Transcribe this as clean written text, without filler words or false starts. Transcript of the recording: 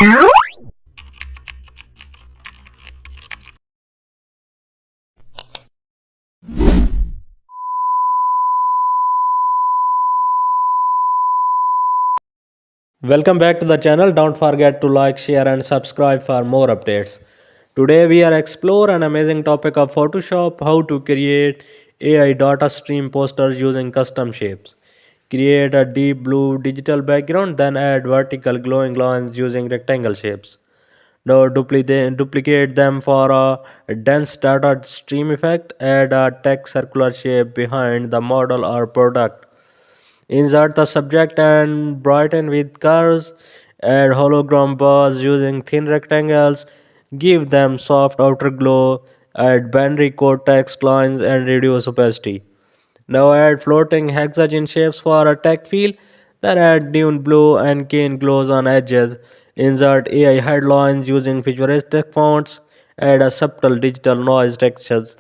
Welcome back to the channel. Don't forget to like, share and subscribe for more updates. Today we are explore an amazing topic of Photoshop, how to create AI data stream posters using custom shapes. Create a deep blue digital background, then add vertical glowing lines using rectangle shapes. Now duplicate them for a dense data stream effect. Add a text circular shape behind the model or product. Insert the subject and brighten with curves. Add hologram bars using thin rectangles. Give them soft outer glow. Add binary code text lines and reduce opacity. Now add floating hexagon shapes for a tech feel. Then add dune blue and cane glows on edges. Insert AI headlines using futuristic fonts. Add a subtle digital noise textures.